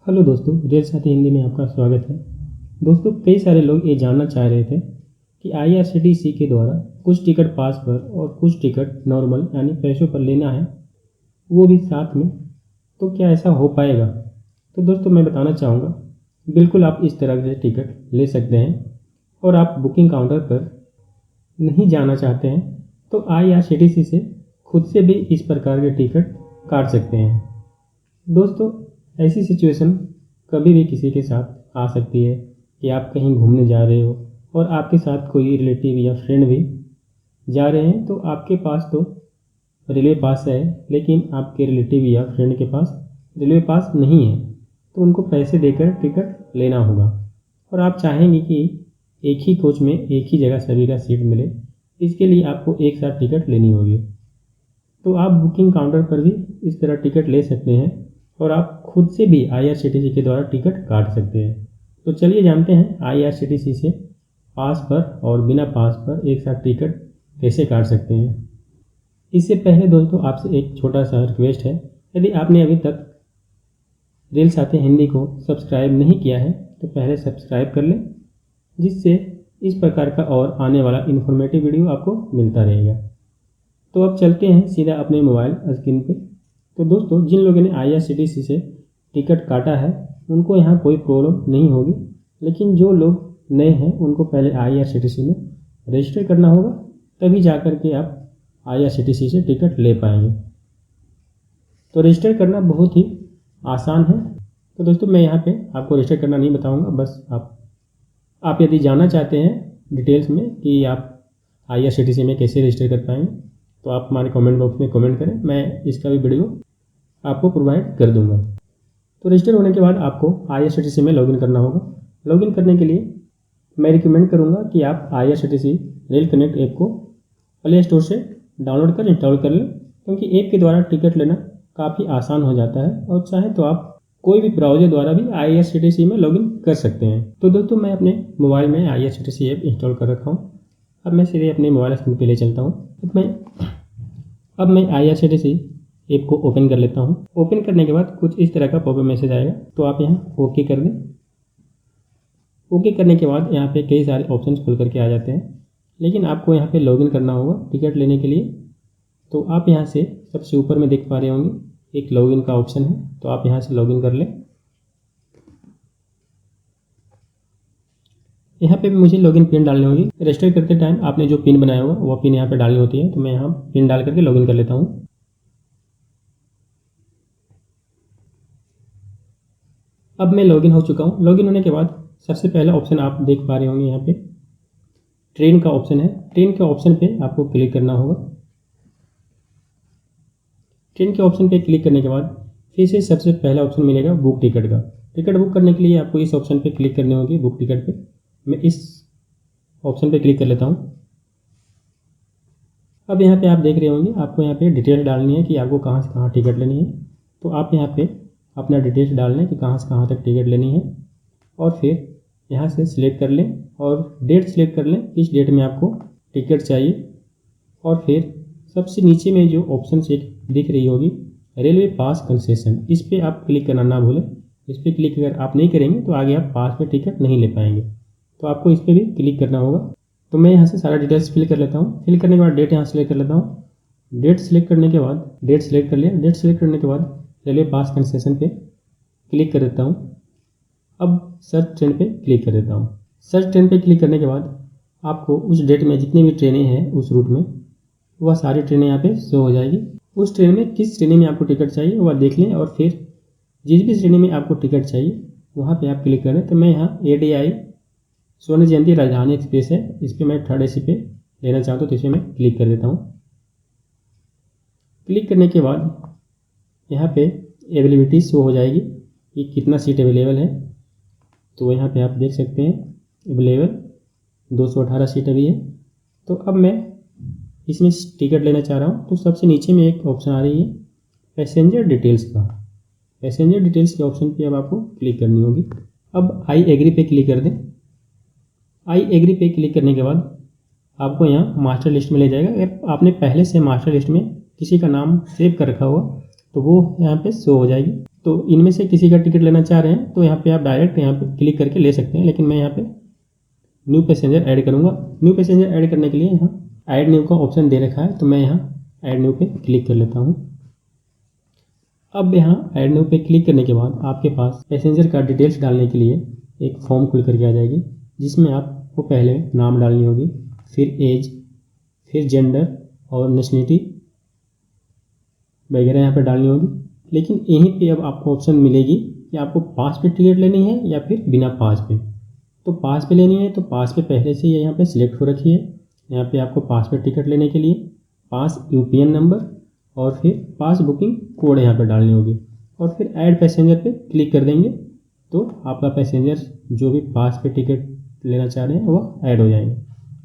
Hello दोस्तों, rail साथी हिंदी में आपका स्वागत है। दोस्तों, कई सारे लोग ये जानना चाह रहे थे कि आईआरसीटीसी के द्वारा कुछ टिकट पास पर और कुछ टिकट नॉर्मल यानी पैसों पर लेना है, वो भी साथ में, तो क्या ऐसा हो पाएगा? तो दोस्तों, मैं बताना चाहूँगा, बिल्कुल आप इस तरह से टिकट ले सकते हैं। और आप बुकिंग काउंटर पर नहीं जाना चाहते हैं तो आईआरसीटीसी से खुद से भी इस प्रकार के टिकट काट सकते हैं। दोस्तों, ऐसी सिचुएशन कभी भी किसी के साथ आ सकती है कि आप कहीं घूमने जा रहे हो और आपके साथ कोई रिलेटिव या फ्रेंड भी जा रहे हैं, तो आपके पास तो रेलवे पास है, लेकिन आपके रिलेटिव या फ्रेंड के पास रेलवे पास नहीं है, तो उनको पैसे देकर टिकट लेना होगा। और आप चाहेंगे कि एक ही कोच में एक ही जगह सभी का सीट मिले, इसके लिए आपको एक साथ टिकट लेनी होगी। तो आप बुकिंग काउंटर पर भी इस तरह टिकट ले सकते हैं और आप खुद से भी आईआरसीटीसी के द्वारा टिकट काट सकते हैं। तो चलिए जानते हैं आईआरसीटीसी से पास पर और बिना पास पर एक साथ टिकट कैसे काट सकते हैं। इससे पहले दोस्तों, आपसे एक छोटा सा रिक्वेस्ट है, यदि आपने अभी तक रेल साथी हिंदी को सब्सक्राइब नहीं किया है तो पहले सब्सक्राइब कर लें, जिससे इस प्रकार का और आने वाला इन्फॉर्मेटिव वीडियो आपको मिलता रहेगा। तो अब चलते हैं सीधा अपने मोबाइल स्क्रीन पे। तो दोस्तों, जिन लोगों ने आईआरसीटीसी से टिकट काटा है उनको यहाँ कोई प्रॉब्लम नहीं होगी, लेकिन जो लोग नए हैं उनको पहले आईआरसीटीसी में रजिस्टर करना होगा, तभी जा कर के आप आईआरसीटीसी से टिकट ले पाएंगे। तो रजिस्टर करना बहुत ही आसान है। तो दोस्तों, मैं यहाँ पे आपको रजिस्टर करना नहीं बताऊँगा, बस आप यदि जानना चाहते हैं डिटेल्स में कि आप आईआरसीटीसी में कैसे रजिस्टर कर पाएंगे तो आप हमारे कमेंट बॉक्स में कमेंट करें, मैं इसका भी वीडियो आपको प्रोवाइड कर दूंगा। तो रजिस्टर होने के बाद आपको आईआरसीटीसी में लॉगिन करना होगा। लॉगिन करने के लिए मैं रिकमेंड करूंगा कि आप आईआरसीटीसी रेल कनेक्ट ऐप को प्ले स्टोर से डाउनलोड कर इंस्टॉल कर लें, क्योंकि ऐप के द्वारा टिकट लेना काफ़ी आसान हो जाता है और चाहे तो आप कोई भी ब्राउज़र द्वारा भी आईआरसीटीसी में लॉगिन कर सकते हैं। तो दोस्तों, मैं अपने मोबाइल में आईआरसीटीसी ऐप इंस्टॉल कर रखा हूँ। अब मैं सीधे अपने मोबाइल स्क्रीन पर ले चलता हूँ। अब मैं आईआरसीटीसी ऐप को ओपन कर लेता हूँ। ओपन करने के बाद कुछ इस तरह का पॉपअप मैसेज आएगा, तो आप यहाँ ओके कर दें। ओके करने के बाद यहाँ पे कई सारे ऑप्शंस खुल करके आ जाते हैं, लेकिन आपको यहाँ पे लॉगिन करना होगा टिकट लेने के लिए। तो आप यहाँ से सबसे ऊपर में देख पा रहे होंगे एक लॉगिन का ऑप्शन है, तो आप यहाँ से लॉगिन कर लें। यहाँ पे मुझे लॉगिन पिन डालनी होगी। रजिस्टर करते टाइम आपने जो पिन बनाया होगा वो पिन यहाँ पे डालनी होती है, तो मैं यहाँ पिन डाल करके लॉगिन कर लेता हूँ। अब मैं लॉगिन हो चुका हूँ। लॉगिन होने के बाद सबसे पहला ऑप्शन आप देख पा रहे होंगे, यहाँ पे ट्रेन का ऑप्शन है। ट्रेन के ऑप्शन पे आपको क्लिक करना होगा। ट्रेन के ऑप्शन पे क्लिक करने के बाद फिर से सबसे पहला ऑप्शन मिलेगा बुक टिकट का। टिकट बुक करने के लिए आपको इस ऑप्शन पे क्लिक करनी होगी, बुक टिकट पे। मैं इस ऑप्शन पे क्लिक कर लेता हूँ। अब यहाँ पे आप देख रहे होंगे, आपको यहाँ पे डिटेल डालनी है कि आपको कहाँ से कहाँ टिकट लेनी है। तो आप यहाँ पे अपना डिटेल्स डाल लें कि कहाँ से कहाँ तक टिकट लेनी है, और फिर यहाँ से सिलेक्ट कर लें और डेट सिलेक्ट कर लें किस डेट में आपको टिकट चाहिए। और फिर सबसे नीचे में जो ऑप्शन से दिख रही होगी रेलवे पास कंसेशन, इस पर आप क्लिक करना ना भूलें। इस पर क्लिक अगर आप नहीं करेंगे तो आगे आप पास में टिकट नहीं ले पाएंगे, तो आपको इस पर भी क्लिक करना होगा। तो मैं यहाँ से सारा डिटेल्स फिल कर लेता हूँ। फिल करने के बाद डेट यहाँ सेलेक्ट कर लेता हूँ। डेट सेलेक्ट करने के बाद डेट सेलेक्ट कर लिया। डेट सेलेक्ट करने के बाद रेलवे पास कंसेशन पे क्लिक कर देता हूँ। अब सर्च ट्रेन पे क्लिक कर देता हूँ। सर्च ट्रेन पे क्लिक करने के बाद आपको उस डेट में जितनी भी ट्रेनें हैं उस रूट में, वह सारी ट्रेनें यहाँ पे शो हो जाएगी। उस ट्रेन में किस श्रेणी में आपको टिकट चाहिए वह देख लें, और फिर जिस भी श्रेणी में आपको टिकट चाहिए वहाँ पे आप क्लिक करें। तो मैं यहाँ ADI स्वर्ण जयंती राजधानी एक्सप्रेस है, इस पर मैं 3rd AC पे लेना चाहता हूँ, तो इस पर मैं क्लिक कर देता हूँ। क्लिक करने के बाद यहाँ पे अवेलेबिलिटी शो हो जाएगी कि कितना सीट अवेलेबल है। तो यहाँ पे आप देख सकते हैं अवेलेबल 218 सीट अभी है। तो अब मैं इसमें टिकट लेना चाह रहा हूँ, तो सबसे नीचे में एक ऑप्शन आ रही है पैसेंजर डिटेल्स का। पैसेंजर डिटेल्स के ऑप्शन पे अब आपको क्लिक करनी होगी। अब आई एग्री पे क्लिक कर दें। आई एग्री पे क्लिक करने के बाद आपको यहाँ मास्टर लिस्ट में ले जाएगा। अगर आपने पहले से मास्टर लिस्ट में किसी का नाम सेव कर रखा होगा तो वो यहाँ पे शो हो जाएगी। तो इनमें से किसी का टिकट लेना चाह रहे हैं तो यहाँ पे आप डायरेक्ट यहाँ पे क्लिक करके ले सकते हैं, लेकिन मैं यहाँ पे न्यू पैसेंजर ऐड करूँगा। न्यू पैसेंजर ऐड करने के लिए यहाँ ऐड न्यू का ऑप्शन दे रखा है, तो मैं यहाँ ऐड न्यू पे क्लिक कर लेता हूँ। अब यहाँ ऐड न्यू पे क्लिक करने के बाद आपके पास पैसेंजर का डिटेल्स डालने के लिए एक फॉर्म खुल करके आ जाएगी, जिसमें आपको पहले नाम डालनी होगी, फिर एज, फिर जेंडर और नेशनलिटी वगैरह यहाँ पे डालनी होगी। लेकिन यहीं पे अब आपको ऑप्शन मिलेगी कि आपको पास पे टिकट लेनी है या फिर बिना पास पे। तो पास पे लेनी है तो पास पे पहले से यहाँ पे सिलेक्ट हो रखी है। यहाँ पे आपको पास पे टिकट लेने के लिए पास यूपीएन नंबर और फिर पास बुकिंग कोड यहाँ पे डालनी होगी, और फिर ऐड पैसेंजर पे क्लिक कर देंगे तो आपका पैसेंजर जो भी पास पे टिकट लेना चाह रहे हैं वो ऐड हो जाएंगे।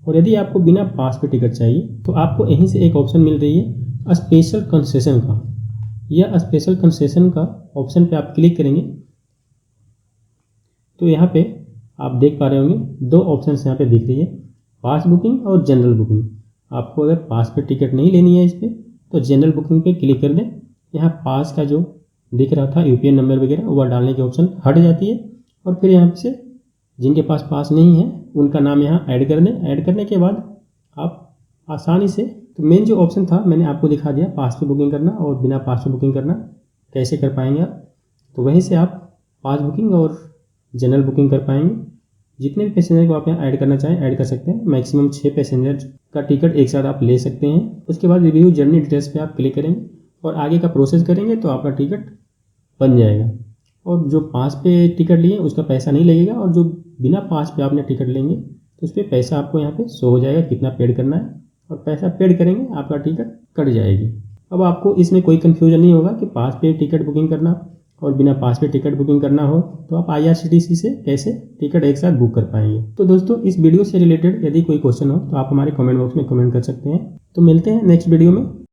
और यदि आपको बिना पास पे टिकट चाहिए तो आपको यहीं से एक ऑप्शन मिल रही है स्पेशल कंसेशन का। यह स्पेशल कंसेशन का ऑप्शन पे आप क्लिक करेंगे तो यहाँ पे आप देख पा रहे होंगे दो ऑप्शंस यहाँ पे दिख रही है, पास बुकिंग और जनरल बुकिंग। आपको अगर पास पे टिकट नहीं लेनी है इस पर तो जनरल बुकिंग पे क्लिक कर दें। यहाँ पास का जो दिख रहा था यूपीएन नंबर वगैरह वह डालने की ऑप्शन हट जाती है, और फिर यहाँ से जिनके पास पास नहीं है उनका नाम यहाँ ऐड कर दें। ऐड करने के बाद आप आसानी से, तो मेन जो ऑप्शन था मैंने आपको दिखा दिया, पास पे बुकिंग करना और बिना पास पे बुकिंग करना कैसे कर पाएंगे आप। तो वहीं से आप पास बुकिंग और जनरल बुकिंग कर पाएंगे। जितने भी पैसेंजर को आप यहाँ ऐड करना चाहें ऐड कर सकते हैं। मैक्सिमम 6 पैसेंजर का टिकट एक साथ आप ले सकते हैं। उसके बाद रिव्यू जर्नी डिटेल्स पे आप क्लिक करेंगे और आगे का प्रोसेस करेंगे तो आपका टिकट बन जाएगा। और जो पास पे टिकट लिए उसका पैसा नहीं लगेगा, और जो बिना पास पे आपने टिकट लेंगे तो उस पर पैसा आपको यहाँ पे शो हो जाएगा कितना पेड करना है, और पैसा पेड करेंगे आपका टिकट कट जाएगी। अब आपको इसमें कोई कन्फ्यूजन नहीं होगा कि पास पे टिकट बुकिंग करना और बिना पास पे टिकट बुकिंग करना हो तो आप IRCTC से कैसे टिकट एक साथ बुक कर पाएंगे। तो दोस्तों इस वीडियो से रिलेटेड यदि कोई क्वेश्चन हो तो आप हमारे कमेंट बॉक्स में कमेंट कर सकते हैं। तो मिलते हैं नेक्स्ट वीडियो में।